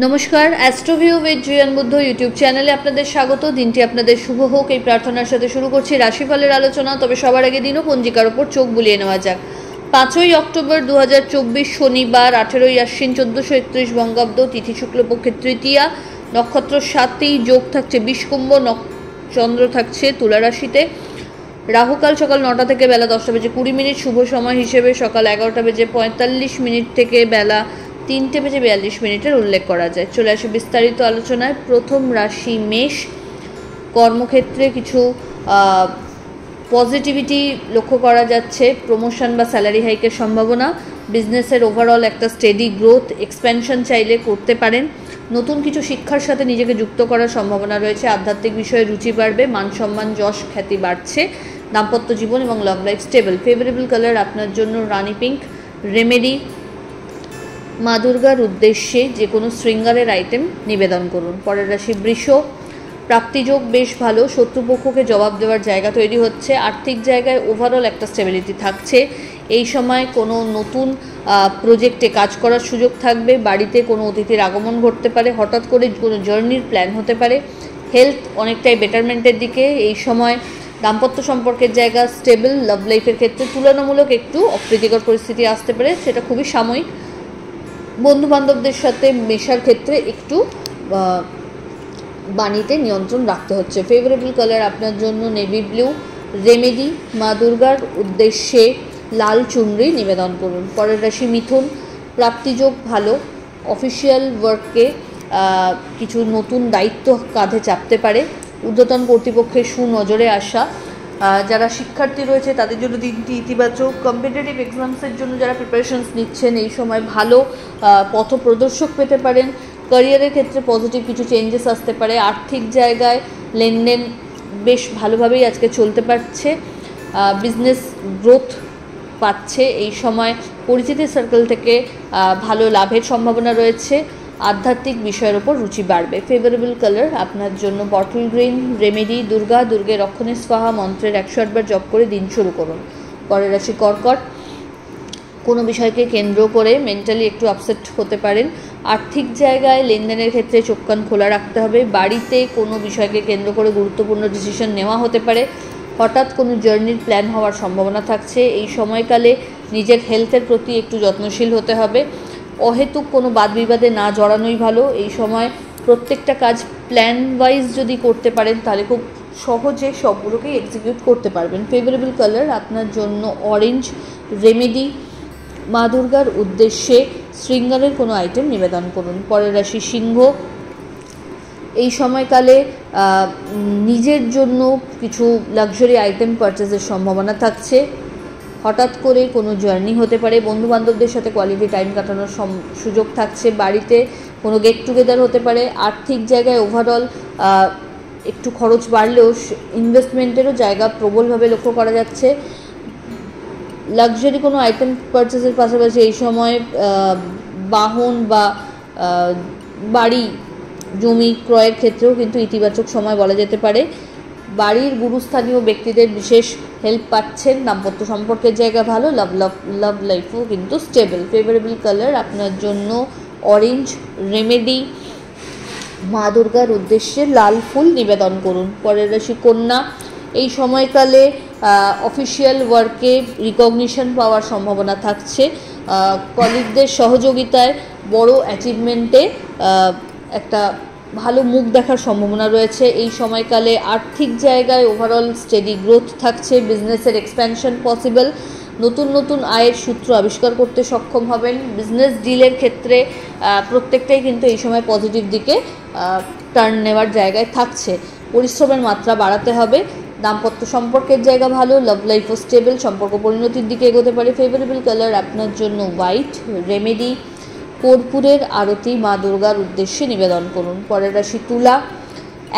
নমস্কার, অ্যাস্ট্রোভিউ with Juan Buddha YouTube চ্যানেলে আপনাদের স্বাগত। দিনটি আপনাদের শুভ হোক এই প্রার্থনার সাথে শুরু করছি রাশিফলের আলোচনা। তবে সবার আগে দিনও পঞ্জিকার ওপর চোখ বুলিয়ে নেওয়া যাক। 5ই অক্টোবর 2024 শনিবার, 18ই আশ্বিন 1431 বঙ্গাব্দ, তিথি শুক্লপক্ষের তৃতীয়া, নক্ষত্র 7ই, যোগ থাকছে বিষকুম্ভ, চন্দ্র থাকছে তুলা রাশিতে। রাহুকাল সকাল 9টা থেকে বেলা 10টা বেজে 20 মিনিট, শুভ সময় হিসেবে সকাল 11টা বেজে 45 মিনিট থেকে বেলা 3টে বেজে 42 মিনিটের উল্লেখ করা যায়। চলে আসে বিস্তারিত আলোচনায়। প্রথম রাশি মেষ। কর্মক্ষেত্রে কিছু পজিটিভিটি লক্ষ্য করা যাচ্ছে, প্রমোশন বা স্যালারি হাইকের সম্ভাবনা। বিজনেসের ওভারঅল একটা স্টেডি গ্রোথ, এক্সপ্যানশন চাইলে করতে পারেন। নতুন কিছু শিক্ষার সাথে নিজেকে যুক্ত করার সম্ভাবনা রয়েছে। আধ্যাত্মিক বিষয়ে রুচি বাড়বে, মান সম্মান যশ খ্যাতি বাড়ছে। দাম্পত্য জীবন এবং love life stable. Favourable colour আপনার জন্য রানি পিঙ্ক। রেমেডি, মা দুর্গার উদ্দেশ্যে যে কোনো শৃঙ্গারের আইটেম নিবেদন করুন। পরের রাশি বৃষ। প্রাপ্তিযোগ বেশ ভালো, শত্রুপক্ষকে জবাব দেওয়ার জায়গা তৈরি হচ্ছে। আর্থিক জায়গায় ওভারঅল একটা স্টেবিলিটি থাকছে। এই সময় কোনো নতুন প্রজেক্টে কাজ করার সুযোগ থাকবে। বাড়িতে কোনো অতিথির আগমন ঘটতে পারে। হঠাৎ করে কোনো জার্নির প্ল্যান হতে পারে। হেলথ অনেকটাই বেটারমেন্টের দিকে এই সময়। দাম্পত্য সম্পর্কের জায়গা স্টেবল। লাভ লাইফের ক্ষেত্রে তুলনামূলক একটু অপ্রীতিকর পরিস্থিতি আসতে পারে, সেটা খুবই সাময়িক। বন্ধু বান্ধবদের সাথে মেশার ক্ষেত্রে একটু বাণীতে নিয়ন্ত্রণ রাখতে হচ্ছে। ফেভারেবল কালার আপনার জন্য নেভি ব্লু। রেমেডি, মা দুর্গার উদ্দেশ্যে লাল চুনরি নিবেদন করুন। পরের রাশি মিথুন। প্রাপ্তিযোগ ভালো, অফিসিয়াল ওয়ার্কে কিছু নতুন দায়িত্ব কাঁধে চাপতে পারে। ঊর্ধ্বতন কর্তৃপক্ষের সুনজরে আসা। যারা শিক্ষার্থী রয়েছে তাদের জন্য দিনটি ইতিবাচক। কম্পিটিটিভ এক্সামসের জন্য যারা প্রিপারেশনস নিচ্ছেন এই সময় ভালো পথপ্রদর্শক পেতে পারেন। ক্যারিয়ারের ক্ষেত্রে পজিটিভ কিছু চেঞ্জেস আসতে পারে। আর্থিক জায়গায় লেনদেন বেশ ভালোভাবেই আজকে চলতে পারছে। বিজনেস গ্রোথ পাচ্ছে এই সময়। পরিচিতি সার্কেল থেকে ভালো লাভের সম্ভাবনা রয়েছে। আধ্যাত্মিক বিষয়ের ওপর রুচি বাড়বে। ফেভারেবল কালার আপনার জন্য বটল গ্রিন। রেমেডি, দুর্গে রক্ষণে স্বাহা মন্ত্রের 108 বার জপ করে দিন শুরু করুন। পরের রাশি কর্কট। কোনো বিষয়কে কেন্দ্র করে মেন্টালি একটু আপসেট হতে পারেন। আর্থিক জায়গায় লেনদেনের ক্ষেত্রে চোখ কান খোলা রাখতে হবে। বাড়িতে কোনো বিষয়কে কেন্দ্র করে গুরুত্বপূর্ণ ডিসিশন নেওয়া হতে পারে। হঠাৎ কোনো জার্নির প্ল্যান হওয়ার সম্ভাবনা থাকছে। এই সময়কালে নিজের হেলথের প্রতি একটু যত্নশীল হতে হবে। অহেতুক কোনো বাদ বিবাদে না জড়ানোই ভালো। এই সময় প্রত্যেকটা কাজ প্ল্যান ওয়াইজ যদি করতে পারেন তাহলে খুব সহজে সবগুলোকেই এক্সিকিউট করতে পারবেন। ফেভারেবল কালার আপনার জন্য অরেঞ্জ। রেমেডি, মা দুর্গার উদ্দেশ্যে শৃঙ্গারের কোনো আইটেম নিবেদন করুন। পরের রাশি সিংহ। এই সময়কালে নিজের জন্য কিছু লাক্সারি আইটেম পারচেজের সম্ভাবনা থাকছে। হঠাৎ করে কোনো জার্নি হতে পারে। বন্ধুবান্ধবদের সাথে কোয়ালিটি টাইম কাটানোর সুযোগ থাকছে। বাড়িতে কোনো গেট টুগেদার হতে পারে। আর্থিক জায়গায় ওভারঅল একটু খরচ বাড়লেও ইনভেস্টমেন্টেরও জায়গা প্রবলভাবে লক্ষ্য করা যাচ্ছে। লাক্সারি কোনো আইটেম পারচেজের পাশাপাশি এই সময় বাহন বা বাড়ি জমি ক্রয়ের ক্ষেত্রেও কিন্তু ইতিবাচক সময় বলা যেতে পারে। বাড়ির গুরুস্থানীয় ব্যক্তিদের বিশেষ হেল্প পাচ্ছেন। দাম্পত্য সম্পর্কের জায়গা ভালো। লাভ লাইফও কিন্তু স্টেবল। ফেভারেবল কালার আপনার জন্য অরেঞ্জ। রেমেডি, মা দুর্গার উদ্দেশ্যে লাল ফুল নিবেদন করুন। পরের রাশি কন্যা। এই সময়কালে অফিসিয়াল ওয়ার্কে রিকগনিশন পাওয়ার সম্ভাবনা থাকছে। কলিগদের সহযোগিতায় বড় অ্যাচিভমেন্টে একটা ভালো মুখ দেখার সম্ভাবনা রয়েছে। এই সময়কালে আর্থিক জায়গায় ওভারঅল স্টেডি গ্রোথ থাকছে। বিজনেসের এক্সপ্যানশন পসিবল। নতুন আয়ের সূত্র আবিষ্কার করতে সক্ষম হবেন। বিজনেস ডিলের ক্ষেত্রে প্রত্যেকটাই কিন্তু এই সময় পজিটিভ দিকে টার্ন নেওয়ার জায়গায় থাকছে। পরিশ্রমের মাত্রা বাড়াতে হবে। দাম্পত্য সম্পর্কের জায়গা ভালো। লাভ লাইফও স্টেবল। সম্পর্ক পরিণতির দিকে এগোতে পারে। ফেভারেবল কালার আপনার জন্য হোয়াইট। রেমেডি, কর্পূরের আরতি মা দুর্গার উদ্দেশ্যে নিবেদন করুন। পরের রাশি তুলা।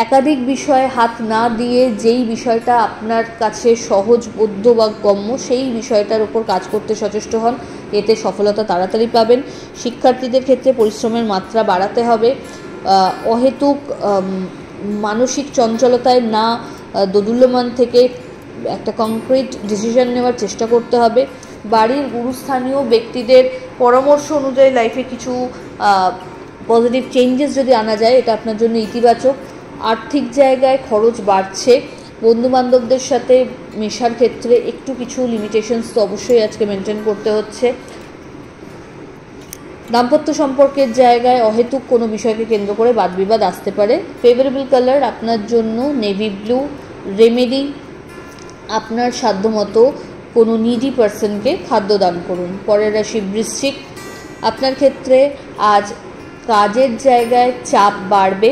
একাধিক বিষয়ে হাত না দিয়ে যেই বিষয়টা আপনার কাছে সহজবোধ্য বা গম্য সেই বিষয়টার উপর কাজ করতে সচেষ্ট হন, এতে সফলতা তাড়াতাড়ি পাবেন। শিক্ষার্থীদের ক্ষেত্রে পরিশ্রমের মাত্রা বাড়াতে হবে। অহেতুক মানসিক চঞ্চলতায় না দোদুল্যমান থেকে একটা কংক্রিট ডিসিশন নেওয়ার চেষ্টা করতে হবে। বাড়ির গুরুস্থানীয় ব্যক্তিদের পরামর্শ অনুযায়ী লাইফে কিছু পজিটিভ চেঞ্জেস যদি আনা যায় এটা আপনার জন্য ইতিবাচক। আর্থিক জায়গায় খরচ বাড়ছে, বন্ধুবান্ধবদের সাথে মেশার ক্ষেত্রে একটু কিছু লিমিটেশনস তো অবশ্যই আজকে মেনটেন করতে হচ্ছে। দাম্পত্য সম্পর্কের জায়গায় অহেতুক কোনো বিষয়কে কেন্দ্র করে বাদবিবাদ আসতে পারে। ফেভারেবল কালার আপনার জন্য নেভি ব্লু। রেমেডি, আপনার সাধ্যমতো কোনো নিডি পার্সনকে খাদ্য দান করুন। পরের রাশি বৃশ্চিক, আপনার ক্ষেত্রে আজ কাজের জায়গায় চাপ বাড়বে।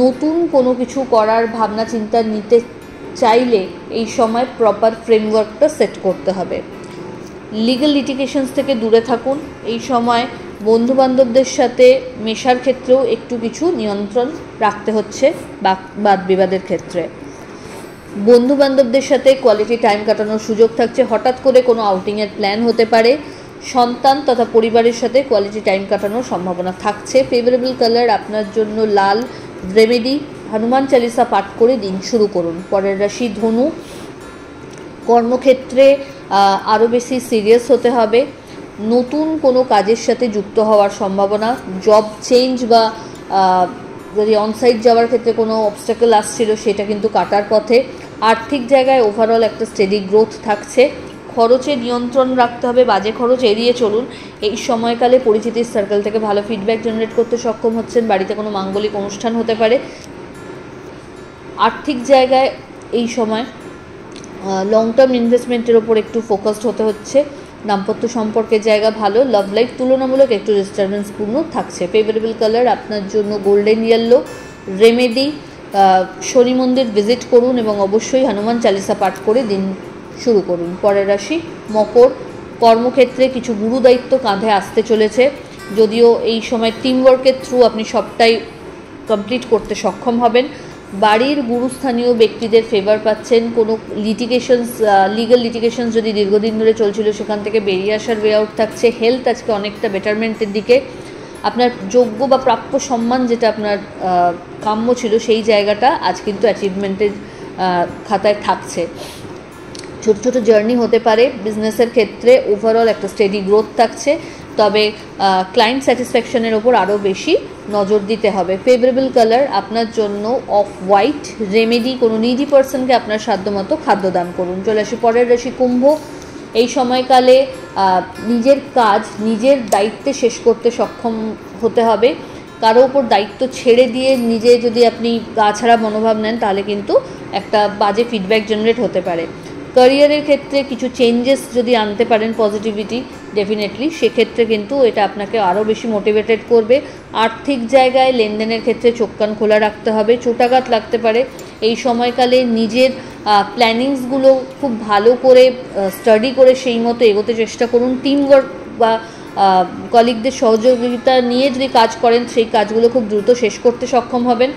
নতুন কোনো কিছু করার ভাবনা চিন্তা নিতে চাইলে এই সময় প্রপার ফ্রেমওয়ার্কটা সেট করতে হবে। লিগ্যাল লিটিগেশনস থেকে দূরে থাকুন। এই সময় বন্ধুবান্ধবদের সাথে মেশার ক্ষেত্রেও একটু কিছু নিয়ন্ত্রণ রাখতে হচ্ছে বাদ বিবাদের ক্ষেত্রে। বন্ধুবান্ধবদের সাথে কোয়ালিটি টাইম কাটানোর সুযোগ থাকছে। হঠাৎ করে কোনো আউটিংয়ের প্ল্যান হতে পারে। সন্তান তথা পরিবারের সাথে কোয়ালিটি টাইম কাটানোর সম্ভাবনা থাকছে। ফেভারেবল কালার আপনার জন্য লাল। রেমেডি, হনুমান চালিসা পাঠ করে দিন শুরু করুন। পরের রাশি ধনু, কর্মক্ষেত্রে আরও বেশি সিরিয়াস হতে হবে। নতুন কোনো কাজের সাথে যুক্ত হওয়ার সম্ভাবনা, জব চেঞ্জ বা যদি অনসাইট যাওয়ার ক্ষেত্রে কোনো অবস্টাকেল আসছিল সেটা কিন্তু কাটার পথে। আর্থিক জায়গায় ওভারঅল একটা স্টেডি গ্রোথ থাকছে। খরচে নিয়ন্ত্রণ রাখতে হবে, বাজে খরচ এড়িয়ে চলুন। এই সময়কালে পরিচিতির সার্কেল থেকে ভালো ফিডব্যাক জেনারেট করতে সক্ষম হচ্ছেন। বাড়িতে কোনো মাঙ্গলিক অনুষ্ঠান হতে পারে। আর্থিক জায়গায় এই সময় লং টার্ম ইনভেস্টমেন্টের ওপর একটু ফোকাসড হতে হচ্ছে। দাম্পত্য সম্পর্কের জায়গা ভালো। লাভ লাইফ তুলনামূলক একটু ডিস্টারবেন্সপূর্ণ থাকছে। ফেভারেবল কালার আপনার জন্য গোল্ডেন ইয়েলো। রেমেডি, শনি মন্দির ভিজিট করুন এবং অবশ্যই হনুমান চালিসা পাঠ করে দিন শুরু করুন। পরের রাশি মকর, কর্মক্ষেত্রে কিছু গুরু দায়িত্ব কাঁধে আসতে চলেছে। যদিও এই সময় টিমওয়ার্কের থ্রু আপনি সবটাই কমপ্লিট করতে সক্ষম হবেন। বাড়ির গুরুস্থানীয় ব্যক্তিদের ফেভার পাচ্ছেন। কোনো লিগ্যাল লিটিগেশনস যদি দীর্ঘদিন ধরে চলছিল সেখান থেকে বেরিয়ে আসার ওয়ে আউট থাকছে। হেলথ আজকে অনেকটা বেটারমেন্টের দিকে। আপনার যোগ্য বা প্রাপ্য সম্মান যেটা আপনার কাম্য ছিল সেই জায়গাটা আজ কিন্তু অ্যাচিভমেন্টের খাতায় থাকছে। ছোট ছোট জার্নি হতে পারে। বিজনেসের ক্ষেত্রে ওভারঅল একটা স্টেডি গ্রোথ থাকছে, তবে ক্লায়েন্ট স্যাটিসফ্যাকশনের ওপর আরও বেশি নজর দিতে হবে। ফেভারেবল কালার আপনার জন্য অফ হোয়াইট। রেমেডি, কোনো নিডি পার্সনকে আপনার সাধ্যমতো খাদ্য দান করুন। চলে আসি পরের রাশি কুম্ভ। এই সময়কালে নিজের কাজ নিজের দায়িত্বে শেষ করতে সক্ষম হতে হবে। কারো ওপর দায়িত্ব ছেড়ে দিয়ে নিজে যদি আপনি গা ছাড়া মনোভাব নেন তাহলে কিন্তু একটা বাজে ফিডব্যাক জেনারেট হতে পারে। ক্যারিয়ারের ক্ষেত্রে কিছু চেঞ্জেস যদি আনতে পারেন পজিটিভিটি ডেফিনেটলি, সেক্ষেত্রে কিন্তু এটা আপনাকে আরও বেশি মোটিভেটেড করবে। আর্থিক জায়গায় লেনদেনের ক্ষেত্রে চোখ কান খোলা রাখতে হবে। চোটাঘাত লাগতে পারে। এই সময়কালে নিজের প্ল্যানিংসগুলো খুব ভালো করে স্টাডি করে সেই মতো এগোতে চেষ্টা করুন। টিমওয়ার্ক বা কলিগদের সহযোগিতা নিয়ে যদি কাজ করেন সেই কাজগুলো খুব দ্রুত শেষ করতে সক্ষম হবেন।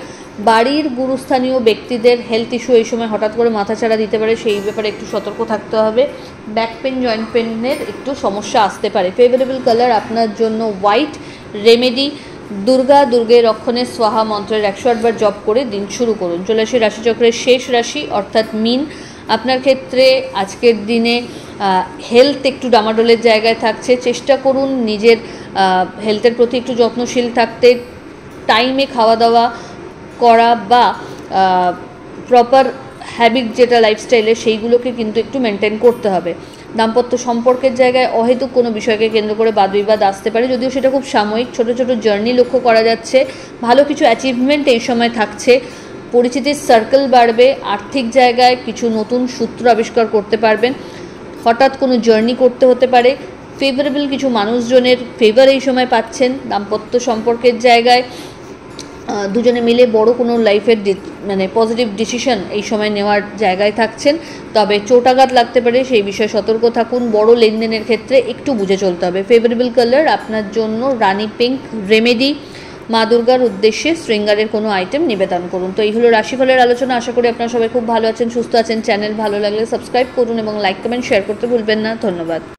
বাড়ির গুরুস্থানীয় ব্যক্তিদের হেলথ ইস্যু এই সময় হঠাৎ করে মাথাচাড়া দিতে পারে, সেই ব্যাপারে একটু সতর্ক থাকতে হবে। ব্যাক পেন, জয়েন্ট পেনের একটু সমস্যা আসতে পারে। ফেভারেবল কালার আপনার জন্য হোয়াইট। রেমেডি, দুর্গে রক্ষণে স্বাহা মন্ত্রের 108 বার জপ করে দিন শুরু করুন। চলে আসি রাশিচক্রের শেষ রাশি অর্থাৎ মীন। আপনার ক্ষেত্রে আজকের দিনে হেলথ একটু ডামাডোলের জায়গায় থাকছে। চেষ্টা করুন নিজের হেলথের প্রতি একটু যত্নশীল থাকতে। টাইমে খাওয়া দাওয়া করা বা প্রপার হ্যাবিট যেটা লাইফস্টাইলের সেইগুলোকে কিন্তু একটু মেনটেন করতে হবে। দাম্পত্য সম্পর্কের জায়গায় অহেতুক কোনো বিষয়কে কেন্দ্র করে বাদবিবাদ আসতে পারে, যদিও সেটা খুব সাময়িক। ছোট ছোট জার্নি লক্ষ্য করা যাচ্ছে। ভালো কিছু অ্যাচিভমেন্ট এই সময় থাকছে। পরিচিতির সার্কেল বাড়বে। আর্থিক জায়গায় কিছু নতুন সূত্র আবিষ্কার করতে পারবেন। হঠাৎ কোনো জার্নি করতে হতে পারে। ফেভারেবল কিছু মানুষজনের ফেভার এই সময় পাচ্ছেন। দাম্পত্য সম্পর্কের জায়গায় দুজনে মিলে বড় কোনো লাইফের পজিটিভ ডিসিশন এই সময় নেওয়ার জায়গায় থাকছেন, তবে চোটাঘাত লাগতে পারে, সেই বিষয়ে সতর্ক থাকুন। বড় লেনদেনের ক্ষেত্রে একটু বুঝে চলতে হবে। ফেভারেবল কালার আপনার জন্য রানি পিঙ্ক। রেমেডি, মা দুর্গার উদ্দেশ্যে শৃঙ্গারের কোনো আইটেম নিবেদন করুন। তো এই হলো রাশিফলের আলোচনা। আশা করি আপনারা সবাই খুব ভালো আছেন, সুস্থ আছেন। চ্যানেল ভালো লাগলে সাবস্ক্রাইব করুন এবং লাইক কমেন্ট শেয়ার করতে ভুলবেন না। ধন্যবাদ।